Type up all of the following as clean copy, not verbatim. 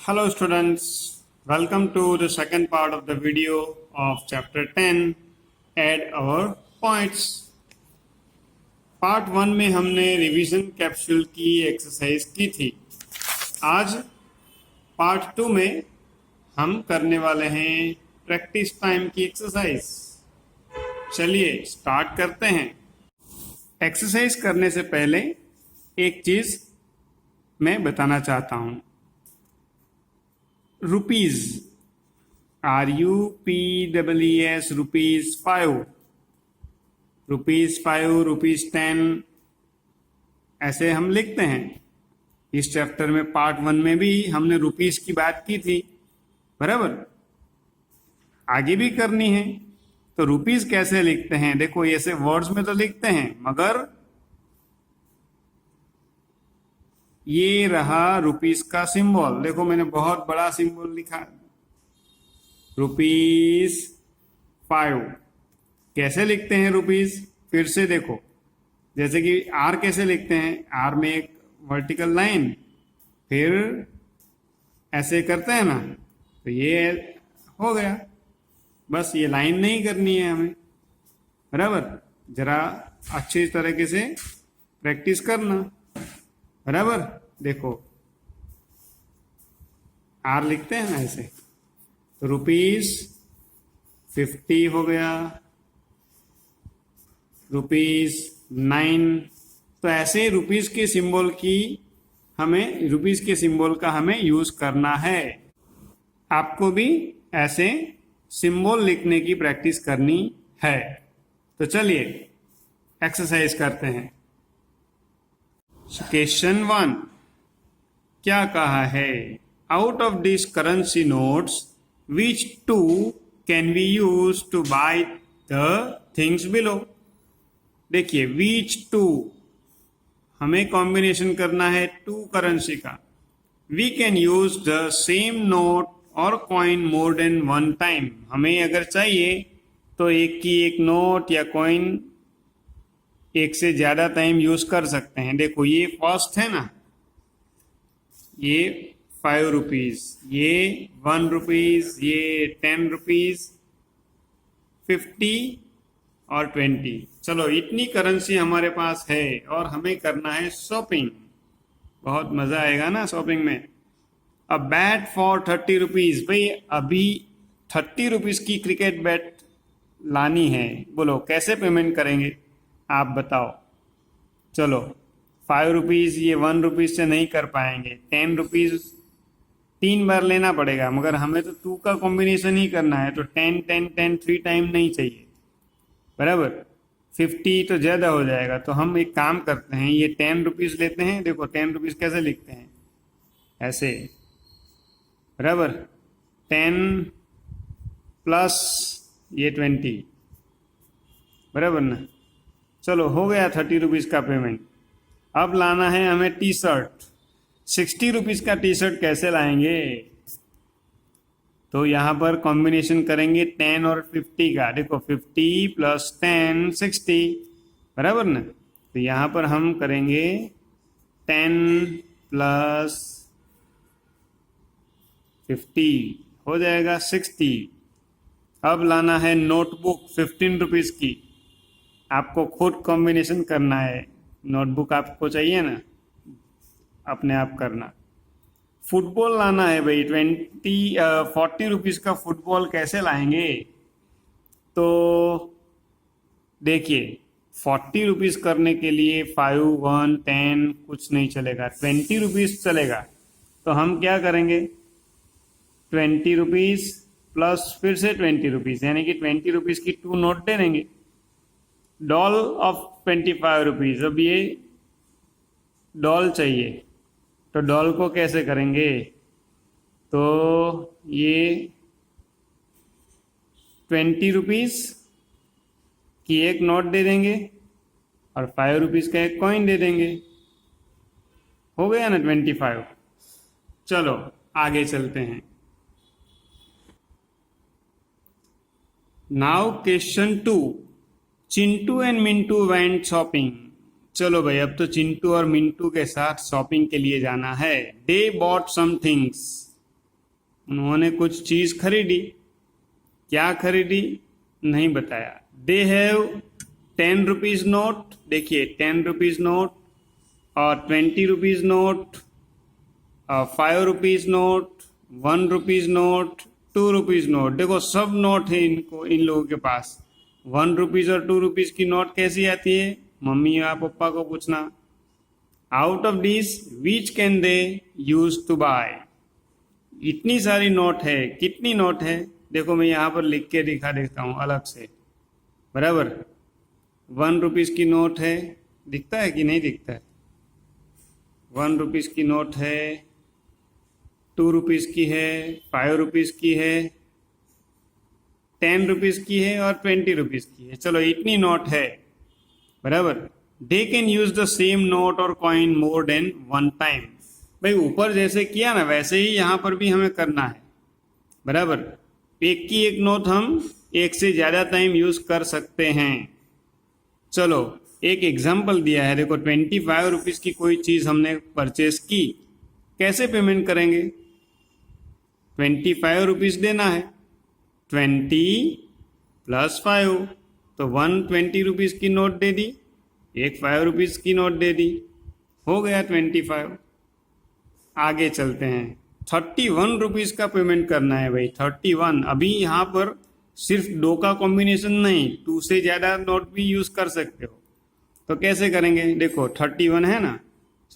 Hello students, welcome to the second part of the video of chapter 10, add our points. Part 1 में हमने revision capsule की exercise की थी। आज part 2 में हम करने वाले हैं प्रैक्टिस टाइम की एक्सरसाइज। चलिए स्टार्ट करते हैं। एक्सरसाइज करने से पहले एक चीज मैं बताना चाहता हूं। रुपीज RUPEES रुपीज 5, रुपीज 10 ऐसे हम लिखते हैं। इस चैप्टर में पार्ट 1 में भी हमने रुपीज की बात की थी, बराबर। आगे भी करनी है। तो रुपीज कैसे लिखते हैं? देखो, ऐसे वर्ड्स में तो लिखते हैं, मगर ये रहा रुपीस का सिंबल। देखो, मैंने बहुत बड़ा सिंबल लिखा, रुपीस 5। कैसे लिखते हैं रुपीस? फिर से देखो, जैसे कि आर कैसे लिखते हैं? आर में एक वर्टिकल लाइन, फिर ऐसे करते हैं ना, तो ये हो गया। बस ये लाइन नहीं करनी है हमें, बराबर। जरा अच्छी तरीके से प्रैक्टिस करना, बराबर। देखो, आर लिखते हैं ना ऐसे, तो रुपीस 50 हो गया, रुपीस 9। तो ऐसे रुपीस के सिंबल का हमें यूज करना है। आपको भी ऐसे सिंबल लिखने की प्रैक्टिस करनी है। तो चलिए एक्सरसाइज करते हैं। क्वेश्चन 1 क्या कहा है? Out of this currency notes which two can we use to buy the things below. देखिए, विच टू हमें कॉम्बिनेशन करना है टू करेंसी का। We can use the same note और coin more than one time. हमें अगर चाहिए तो एक की एक नोट या कॉइन एक से ज्यादा टाइम यूज कर सकते हैं। देखो, ये फर्स्ट है ना, ये 5 रुपीज, ये 1 रुपीज, ये 10 रुपीज, 50 और 20। चलो, इतनी करेंसी हमारे पास है और हमें करना है शॉपिंग। बहुत मजा आएगा ना शॉपिंग में। A bat for 30 rupees. भाई, अभी 30 रुपीज की क्रिकेट बैट लानी है। बोलो कैसे पेमेंट करेंगे, आप बताओ। चलो, 5 रुपीज, ये 1 रुपीज से नहीं कर पाएंगे। 10 रुपीज 3 बार लेना पड़ेगा, मगर हमें तो 2 का कॉम्बिनेशन ही करना है, तो 10 10 10 3 टाइम नहीं चाहिए, बराबर। 50 तो ज्यादा हो जाएगा। तो हम एक काम करते हैं, ये 10 रुपीज लेते हैं। देखो, 10 रुपीज कैसे लिखते हैं? ऐसे, बराबर। 10 प्लस ये 20, बराबर ना। चलो, हो गया 30 रुपीज का पेमेंट। अब लाना है हमें टी शर्ट। 60 रुपीज का टी शर्ट कैसे लाएंगे? तो यहां पर कॉम्बिनेशन करेंगे 10 और 50 का। देखो, 50 प्लस 10 60, बराबर ना। तो यहां पर हम करेंगे 10 प्लस 50, हो जाएगा 60। अब लाना है नोटबुक 15 रुपीज की। आपको खुद कॉम्बिनेशन करना है। नोटबुक आपको चाहिए ना, अपने आप करना। फुटबॉल लाना है भाई, 40 रुपीज का फुटबॉल कैसे लाएंगे? तो देखिए, 40 रुपीज करने के लिए 5 1 10 कुछ नहीं चलेगा, 20 रुपीज चलेगा। तो हम क्या करेंगे? 20 रुपीज प्लस फिर से 20 रुपीज, यानी कि 20 रुपीज की 2 नोट दे देंगे। Doll of 25 rupees. अब ये डॉल चाहिए, तो डॉल को कैसे करेंगे? तो ये 20 रुपीज की एक नोट दे देंगे और 5 रुपीज का एक कॉइन दे देंगे। हो गया ना 25। चलो आगे चलते हैं। Now question 2, Chintu and Mintu went shopping. चलो भाई, अब तो चिंटू और मिंटू के साथ शॉपिंग के लिए जाना है। They bought some things. उन्होंने कुछ चीज खरीदी। क्या खरीदी नहीं बताया। दे हैव 10 रुपीज नोट, देखिए 10 रुपीज नोट और 20 रुपीज नोट और 5 rupees note, 1 rupees note, 2 rupees note. देखो सब नोट है इन लोगों के पास। 1 रुपीज और 2 रुपीज की नोट कैसी आती है, मम्मी या पापा को पूछना। Out of this which can they use to buy. इतनी सारी नोट है, कितनी नोट है देखो मैं यहाँ पर लिख के दिखा देता हूँ अलग से, बराबर। 1 रुपीज की नोट है, दिखता है कि नहीं दिखता है। 1 रुपीज की नोट है, 2 रुपीज की है, 5 रुपीज की है, 10 रुपीज की है और 20 रुपीज की है। चलो इतनी नोट है, बराबर। They can use the same note और कॉइन मोर देन 1 टाइम। भाई ऊपर जैसे किया ना वैसे ही यहाँ पर भी हमें करना है, बराबर। एक की एक नोट हम एक से ज्यादा टाइम यूज कर सकते हैं। चलो एक एग्जाम्पल दिया है, देखो 25 रुपीज की कोई चीज हमने परचेस की, कैसे पेमेंट करेंगे। 25 रुपीज देना है, 20 + 5, तो 120 रुपीज की नोट दे दी, एक 5 रुपीज की नोट दे दी, हो गया 25। आगे चलते हैं, 31 रुपीज का पेमेंट करना है भाई। 31, अभी यहाँ पर सिर्फ 2 का कॉम्बिनेशन नहीं, 2 से ज्यादा नोट भी यूज कर सकते हो। तो कैसे करेंगे, देखो 31 है ना,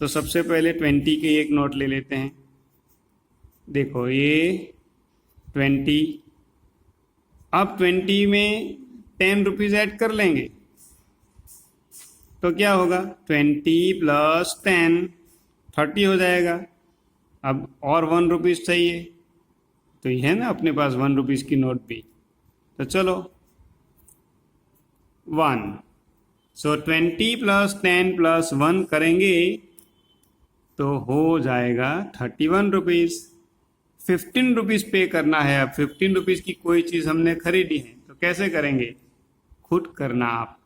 तो सबसे पहले 20 के एक नोट ले लेते हैं। देखो ये 20, अब 20 में 10 रुपीज ऐड कर लेंगे, तो क्या होगा 20 + 10 30 हो जाएगा। अब और 1 रुपीज चाहिए, तो ये है ना अपने पास 1 रुपीज की नोट भी, तो चलो 1, सो 20 + 10 + 1 करेंगे तो हो जाएगा 31 रुपीज। 15 रुपीज पे करना है। अब 15 रुपीज की कोई चीज हमने खरीदी है, तो कैसे करेंगे, खुद करना आप,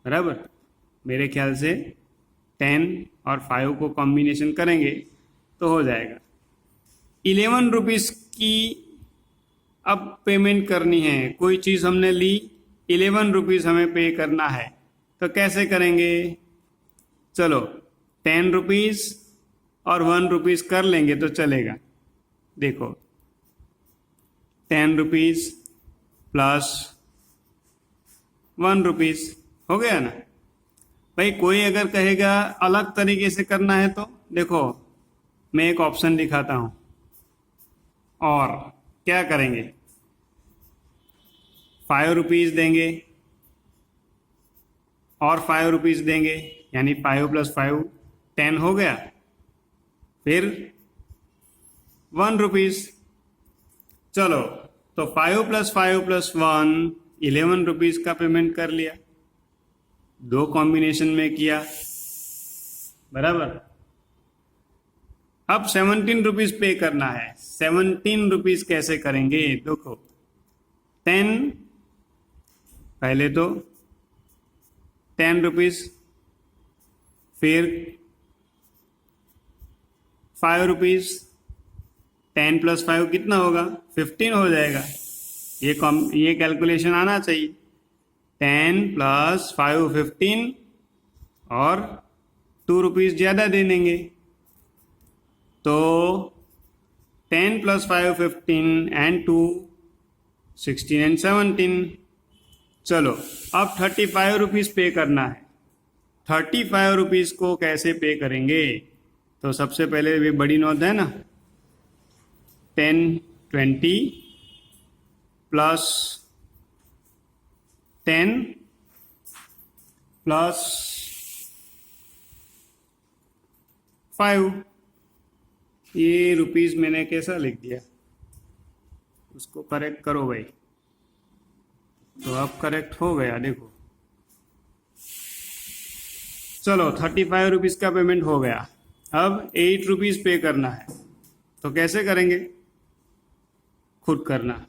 बराबर। मेरे ख्याल से 10 और 5 को कॉम्बिनेशन करेंगे तो हो जाएगा। 11 रुपीज की अब पेमेंट करनी है, कोई चीज हमने ली, 11 रुपीज हमें पे करना है, तो कैसे करेंगे। चलो 10 रुपीज और 1 रुपीज कर लेंगे तो चलेगा। देखो 10 रुपीज + 1 रुपीज हो गया ना। भाई कोई अगर कहेगा अलग तरीके से करना है, तो देखो मैं एक ऑप्शन दिखाता हूं। और क्या करेंगे, 5 रुपीज देंगे और 5 रुपीज देंगे, यानी 5 + 5 10 हो गया। फिर 1 रुपीज, चलो तो 5 + 5 + 1 11 रुपीज का पेमेंट कर लिया, 2 कॉम्बिनेशन में किया, बराबर। अब 17 रुपीज पे करना है। 17 रुपीज कैसे करेंगे, देखो 10, पहले तो 10 रुपीज, फिर 5 रुपीज, 10 + 5 कितना होगा 15 हो जाएगा। ये कैलकुलेशन आना चाहिए। 10 + 5 15 और 2 रुपीज ज्यादा दे देंगे, तो 10 + 5 15 and 2 16 and 17। चलो अब 35 रुपीज पे करना है। 35 रुपीज को कैसे पे करेंगे, तो सबसे पहले ये बड़ी नोट है ना, 10 20 + 10 + 5। ये रुपीज मैंने कैसा लिख दिया, उसको करेक्ट करो भाई। तो अब करेक्ट हो गया, देखो चलो 35 रुपीज का पेमेंट हो गया। अब 8 रुपीज पे करना है, तो कैसे करेंगे, खुद करना।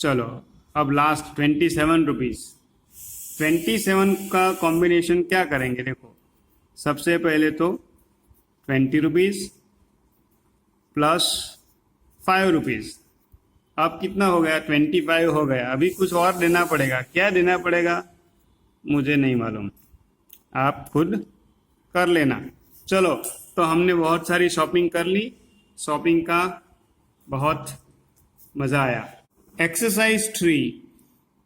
चलो अब लास्ट 27 रुपीज। 27 का कॉम्बिनेशन क्या करेंगे, देखो सबसे पहले तो 20 रुपीज + ₹5। अब कितना हो गया? 25 हो गया। अभी कुछ और देना पड़ेगा। क्या देना पड़ेगा मुझे नहीं मालूम, आप खुद कर लेना। चलो, तो हमने बहुत सारी शॉपिंग कर ली। शॉपिंग का बहुत मजा आया। Exercise 3,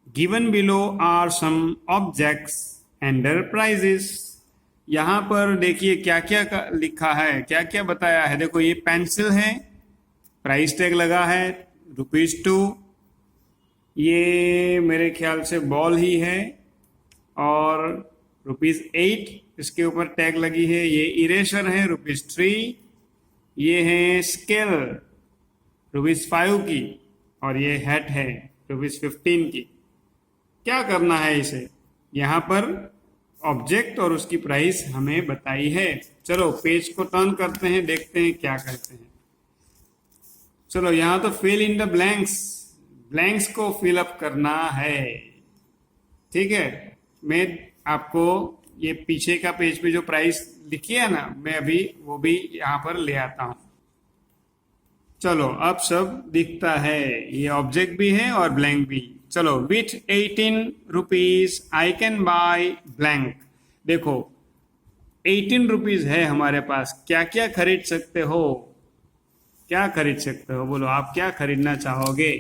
given below are some objects and their prices. यहाँ पर देखिए क्या क्या लिखा है, क्या क्या बताया है। देखो, ये पेंसिल है, प्राइस टैग लगा है ₹2। ये मेरे ख्याल से बॉल ही है और ₹8 इसके ऊपर टैग लगी है। ये इरेशर है ₹3। ये है स्केल ₹5 की, और ये हैट है ₹15 की। क्या करना है इसे? यहाँ पर ऑब्जेक्ट और उसकी प्राइस हमें बताई है। चलो पेज को टर्न करते हैं, देखते हैं क्या कहते हैं। चलो, यहाँ तो fill in the blanks, blanks को फिल अप करना है। ठीक है, मैं आपको ये पीछे का पेज पे जो प्राइस लिखी है ना, मैं अभी वो भी यहाँ पर ले आता हूँ। चलो, अब सब दिखता है, ये ऑब्जेक्ट भी है और ब्लैंक भी। चलो, with ₹18 I can buy blank. देखो, ₹18 है हमारे पास, क्या क्या खरीद सकते हो? क्या खरीद सकते हो? बोलो, आप क्या खरीदना चाहोगे?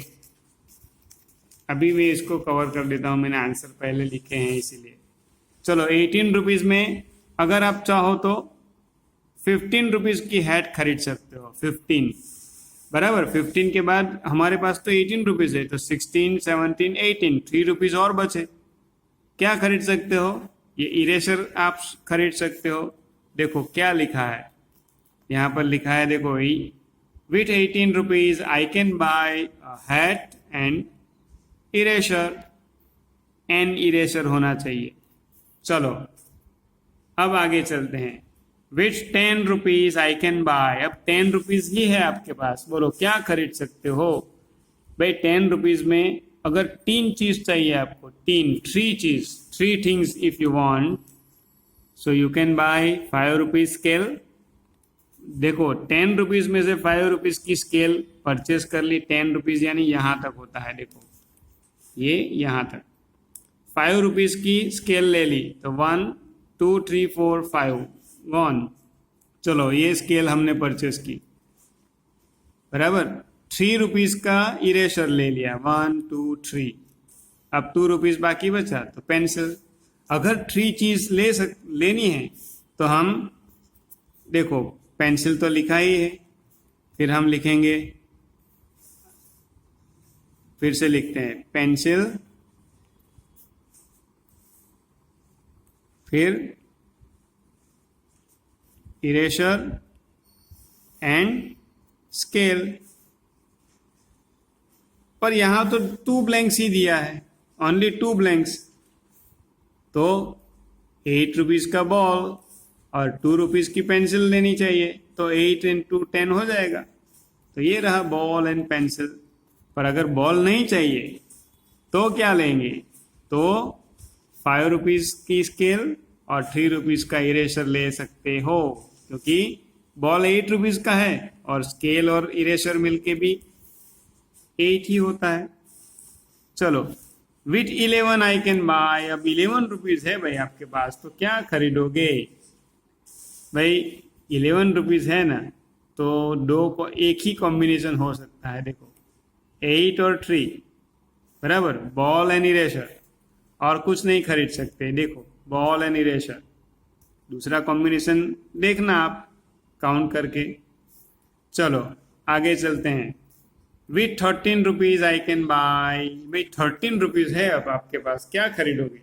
अभी मैं इसको कवर कर देता हूँ, मैंने आंसर पहले लिखे हैं इसीलिए। चलो, ₹18 में अगर आप चाहो तो ₹15 की हैट खरीद सकते हो। 15 बराबर, 15 के बाद हमारे पास तो ₹18 है, तो 16, 17, 18, ₹3 और बचे। क्या खरीद सकते हो? ये इरेजर आप खरीद सकते हो। देखो क्या लिखा है, यहाँ पर लिखा है, देखो, with ₹18 I can buy hat and eraser. An eraser होना चाहिए। चलो, अब आगे चलते हैं। With ₹10 I can buy. अब ₹10 ही है आपके पास, बोलो क्या खरीद सकते हो? भाई, ₹10 में अगर 3 चीज चाहिए आपको, 3 things if you want, so you can buy ₹5 scale. देखो, ₹10 में से ₹5 की स्केल परचेस कर ली। ₹10 यानी यहां तक होता है, देखो ये यहां तक। ₹5 की स्केल ले ली तो 1 2 3 4 5 1। चलो, ये स्केल हमने परचेस की, बराबर। ₹3 का इरेजर ले लिया, 1 2 3। अब ₹2 बाकी बचा, तो पेंसिल। अगर 3 चीज लेनी है तो हम, देखो, पेंसिल तो लिखा ही है, फिर हम लिखेंगे, फिर से लिखते हैं पेंसिल, फिर इरेजर एंड स्केल। पर यहां तो 2 ब्लैंक्स ही दिया है, ओनली 2 ब्लैंक्स। तो ₹8 का बॉल और ₹2 की पेंसिल लेनी चाहिए, तो 8 × 10 हो जाएगा। तो ये रहा बॉल एंड पेंसिल। पर अगर बॉल नहीं चाहिए तो क्या लेंगे? तो ₹5 की स्केल और ₹3 का इरेजर ले सकते हो, क्योंकि बॉल ₹8 का है और स्केल और इरेजर मिलके भी 8 ही होता है। चलो, विथ 11 आई कैन बाय। अब ₹11 है भाई आपके पास, तो क्या खरीदोगे? भाई, ₹11 है ना, तो दो को एक ही कॉम्बिनेशन हो सकता है। देखो, 8 और 3, बराबर, बॉल एंड इरेजर, और कुछ नहीं खरीद सकते। देखो, बॉल एंड इरेजर, दूसरा कॉम्बिनेशन देखना आप काउंट करके। चलो, आगे चलते हैं। With ₹13 I can buy. भाई, ₹13 है अब आपके पास, क्या खरीदोगे?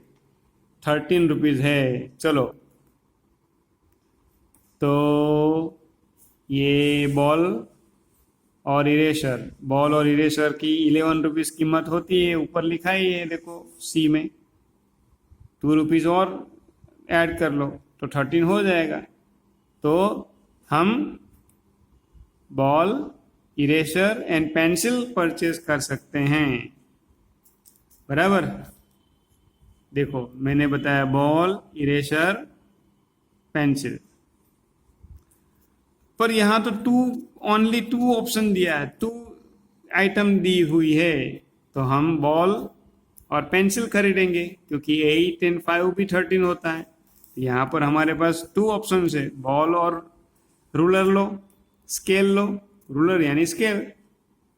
₹13 है। चलो, तो ये बॉल और इरेजर, बॉल और इरेजर की ₹11 कीमत होती है, ऊपर लिखा ही है, देखो सी में। ₹2 और ऐड कर लो तो 13 हो जाएगा। तो हम ball, eraser and pencil purchase कर सकते हैं, बराबर। देखो, मैंने बताया बॉल, इरेजर, पेंसिल। पर यहां तो ओनली 2 ऑप्शन दिया है, 2 आइटम दी हुई है तो हम बॉल और पेंसिल खरीदेंगे, क्योंकि 8 और 5 भी 13 होता है। यहाँ पर हमारे पास 2 ऑप्शन है, बॉल और रूलर लो, स्केल लो, रूलर यानी स्केल,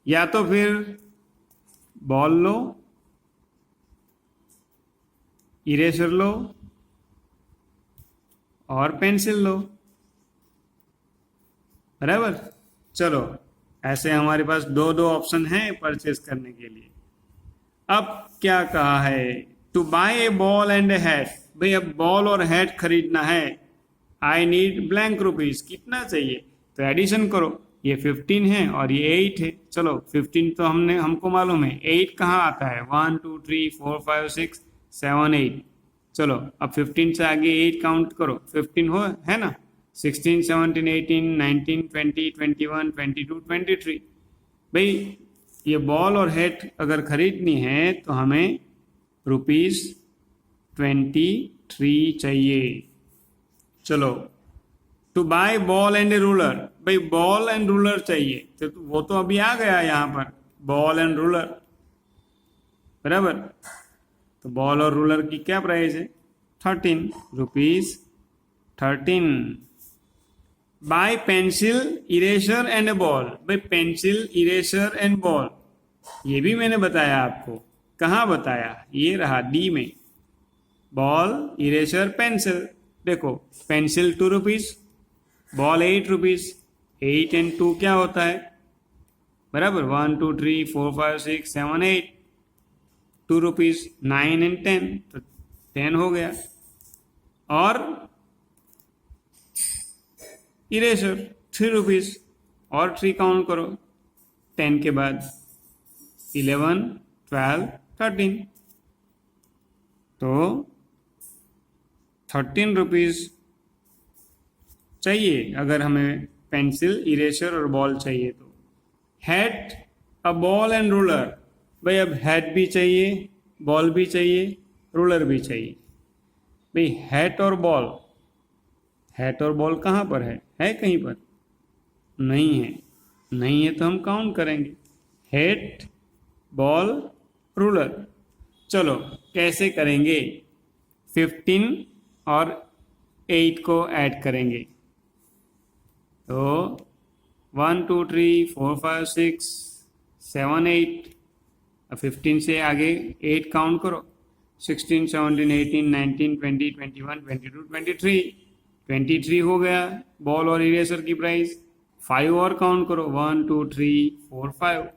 या तो फिर बॉल लो, इरेजर लो और पेंसिल लो। बराबर। चलो, ऐसे हमारे पास दो दो ऑप्शन हैं परचेस करने के लिए। अब क्या कहा है, to buy a ball and a hat. भाई अब बॉल और हैट खरीदना है, आई नीड ब्लैंक रुपीज, कितना चाहिए, तो एडिशन करो, ये 15 है और ये 8 है। चलो 15 तो हमको मालूम है, 8 कहाँ आता है, 1 2 3 4 5 6 7 8। चलो अब 15 से आगे 8 काउंट करो, 15 हो है ना, 16 17 18 19 20 21 22 23। भाई ये बॉल और हेड अगर खरीदनी है तो हमें ₹23 चाहिए। चलो, to buy ball and ruler. भाई बॉल एंड रूलर चाहिए, तो वो तो अभी आ गया यहाँ पर, बॉल एंड रूलर। बराबर। तो बॉल और रूलर की क्या प्राइस है, ₹13। Buy pencil, eraser and ball. भाई पेंसिल, इरेजर एंड बॉल, ये भी मैंने बताया आपको। कहाँ बताया, ये रहा डी में, बॉल, इरेजर, पेंसिल। देखो पेंसिल ₹2, बॉल ₹8, 8 और 2 क्या होता है, बराबर 1 2 3 4 5 6 7 8, ₹2, 9 और 10 तो 10 हो गया। और इरेजर ₹3 और 3 काउंट करो 10 के बाद, 11 12 13, तो ₹13 चाहिए अगर हमें पेंसिल, इरेजर और बॉल चाहिए तो। Hat, a ball and ruler. भाई अब हैट भी चाहिए, बॉल भी चाहिए, रूलर भी चाहिए। भाई हैट और बॉल, हैट और बॉल कहाँ पर है कहीं पर, नहीं है, नहीं है तो हम काउंट करेंगे, हैट, बॉल, रूलर। चलो कैसे करेंगे, 15 और 8 को ऐड करेंगे, तो 1 2 3 4 5 6 7 8, 15 से आगे 8 काउंट करो, 16 17 18 19 20 21 22 23 हो गया बॉल और इरेजर की प्राइस। 5 और काउंट करो, 1 2 3 4 5।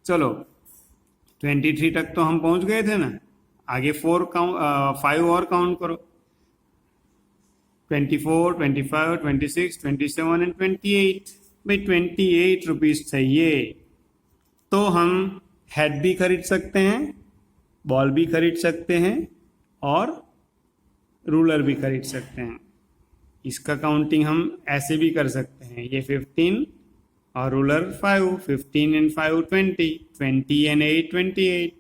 चलो 23 तक तो हम पहुंच गए थे ना, आगे 5 और काउंट करो, 24 25 26 27 और 28। भाई ₹28 चाहिए, तो हम हेड भी खरीद सकते हैं, बॉल भी खरीद सकते हैं और रूलर भी खरीद सकते हैं। इसका काउंटिंग हम ऐसे भी कर सकते हैं, ये 15 और रूलर 5, 15 और 5 20, 20 और 8 28।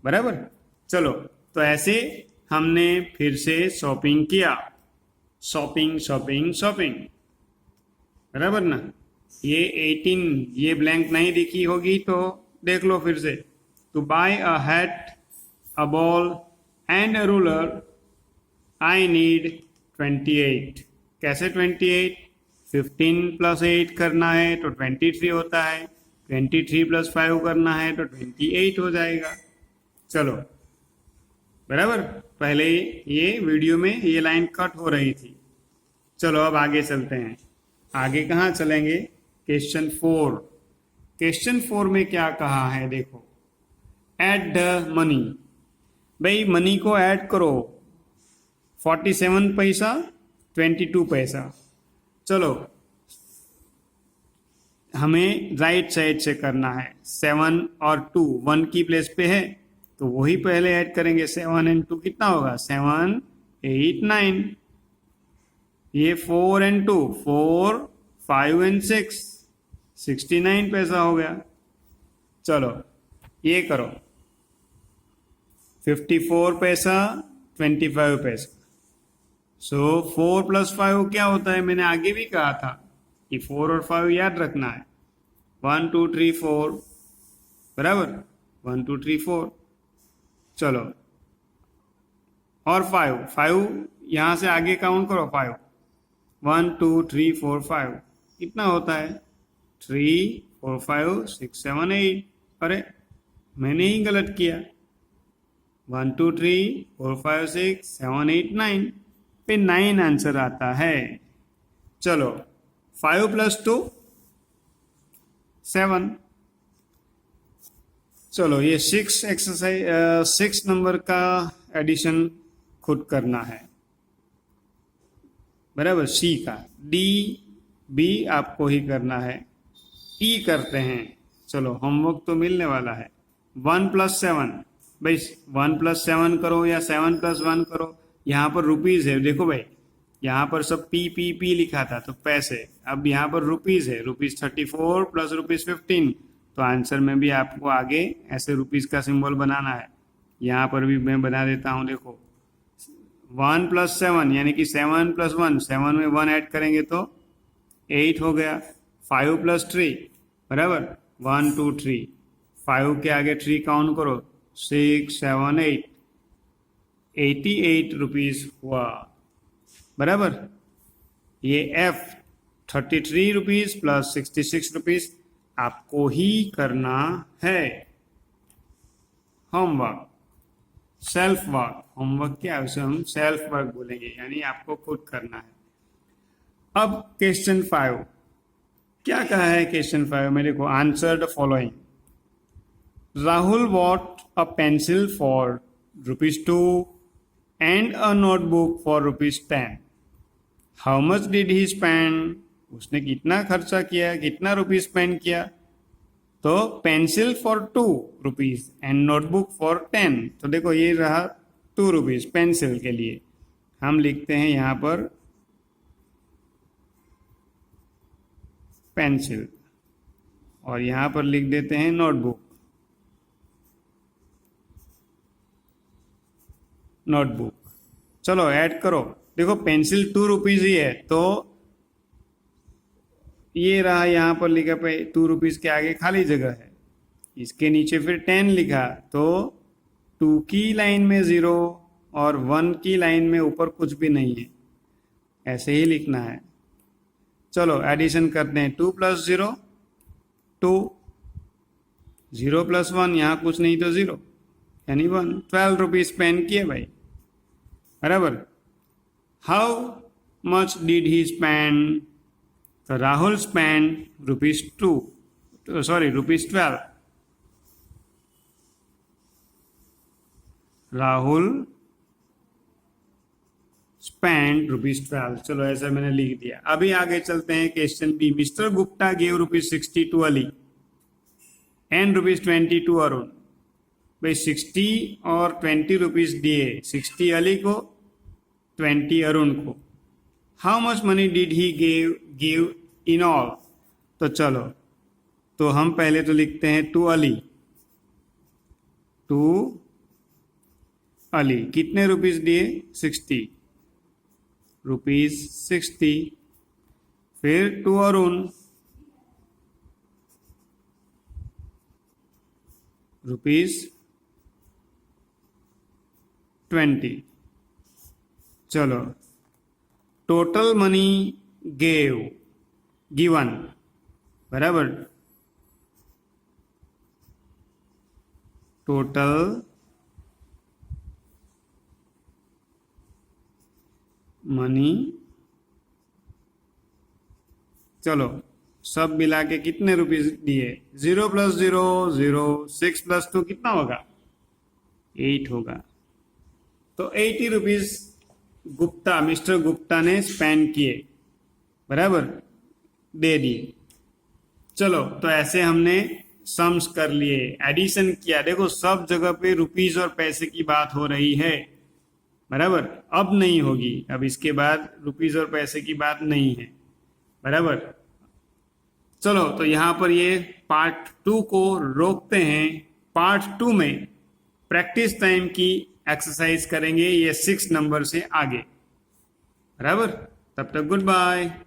बराबर। चलो तो ऐसे हमने फिर से शॉपिंग किया, शॉपिंग शॉपिंग शॉपिंग। बराबर ना, ये 18 ये ब्लैंक नहीं दिखी होगी तो देख लो फिर से। To buy a hat, a ball and a ruler I need 28। कैसे 28, 15 प्लस 8 करना है तो 23 होता है, 23 प्लस 5 करना है तो 28 हो जाएगा। चलो बराबर, पहले ये वीडियो में ये लाइन कट हो रही थी। चलो अब आगे चलते हैं, आगे कहाँ चलेंगे, क्वेश्चन 4। क्वेश्चन 4 में क्या कहा है देखो, ऐड द मनी। भाई मनी को ऐड करो, 47 पैसा 22 पैसा। चलो हमें राइट साइड से करना है, 7 और 2 1 की प्लेस पे है तो वही पहले ऐड करेंगे। 7 और 2 कितना होगा, 7 8 9। ये 4 और 2 4 5 और 6 69 पैसा हो गया। चलो ये करो, 54 पैसा 25 पैसा। सो 4 प्लस 5 क्या होता है, मैंने आगे भी कहा था कि 4 और 5 याद रखना है। 1 2 3 4 बराबर 1 2 3 4। चलो और 5 यहाँ से आगे काउंट करो 5 1 2 3 4 5 कितना होता है 3 4 5 6 7 8। अरे मैंने ही गलत किया 1 2 3 4 5 6 7 8 9 पे 9 आंसर आता है। चलो 5 + 2 7। चलो ये 6 नंबर का एडिशन खुद करना है बराबर। सी का डी बी आपको ही करना है। ई करते हैं। चलो होमवर्क तो मिलने वाला है। 1 + 7 भाई 1 + 7 करो या 7 + 1 करो। यहाँ पर रुपीज है देखो भाई यहाँ पर सब पी लिखा था तो पैसे। अब यहाँ पर रुपीज है ₹34 + ₹15 तो आंसर में भी आपको आगे ऐसे रुपीज का सिंबल बनाना है। यहाँ पर भी मैं बना देता हूँ देखो 1 + 7 यानी कि 7 + 1 7 में 1 ऐड करेंगे तो 8 हो गया। 5 + 3 बराबर 1 2 3 5 के आगे 3 काउंट करो 6 7 8 88 रुपीज हुआ बराबर। ये एफ 33 रुपीज + 66 रुपीज आपको ही करना है। होमवर्क सेल्फ वर्क होमवर्क क्या है उसे हम सेल्फ वर्क बोलेंगे यानी आपको खुद करना है। अब क्वेश्चन 5 क्या कहा है क्वेश्चन 5 में देखो answer the following. Rahul bought a pencil for ₹2 and a notebook for ₹10। How much did he spend. उसने कितना खर्चा किया कितना रुपीज स्पेंड किया। तो pencil for ₹2 and notebook for 10 तो देखो ये रहा ₹2 पेंसिल के लिए। हम लिखते हैं यहाँ पर पेंसिल और यहाँ पर लिख देते हैं नोटबुक। चलो ऐड करो देखो पेंसिल ₹2 ही है तो ये रहा यहाँ पर लिखा पे ₹2 के आगे खाली जगह है। इसके नीचे फिर 10 लिखा तो 2 की लाइन में 0 और 1 की लाइन में ऊपर कुछ भी नहीं है ऐसे ही लिखना है। चलो एडिशन करते हैं 2 + 0 2 0 + 1 यहाँ कुछ नहीं तो 0 यानी 1 ₹12 स्पेंड किए भाई बराबर। How much did he spend. तो राहुल स्पेंड ₹12। राहुल स्पेंड ₹12। चलो ऐसा मैंने लिख दिया। अभी आगे चलते हैं question B. Mister Gupta gave ₹60 to Ali and ₹20 to Arun. भाई 60 और 20 रुपीज दिए 60 अली को 20 अरुण को। How much money did he give in all. तो चलो तो हम पहले तो लिखते हैं टू अली कितने रुपीज दिए ₹60 फिर टू अरुण ₹20। चलो टोटल मनी गिवन बराबर टोटल मनी। चलो सब मिला के कितने रुपीज दिए 0 + 0 0 6 + 2 कितना होगा 8 होगा। तो 80 रुपीज मिस्टर गुप्ता ने स्पेंड किए बराबर दे दिए। चलो तो ऐसे हमने सम्स कर लिए एडिशन किया। देखो सब जगह पे रुपीज और पैसे की बात हो रही है बराबर। अब नहीं होगी अब इसके बाद रुपीज और पैसे की बात नहीं है बराबर। चलो तो यहाँ पर ये पार्ट 2 को रोकते हैं। पार्ट 2 में प्रैक्टिस टाइम की एक्सरसाइज करेंगे ये 6 नंबर से आगे बराबर। तब तक गुड बाय।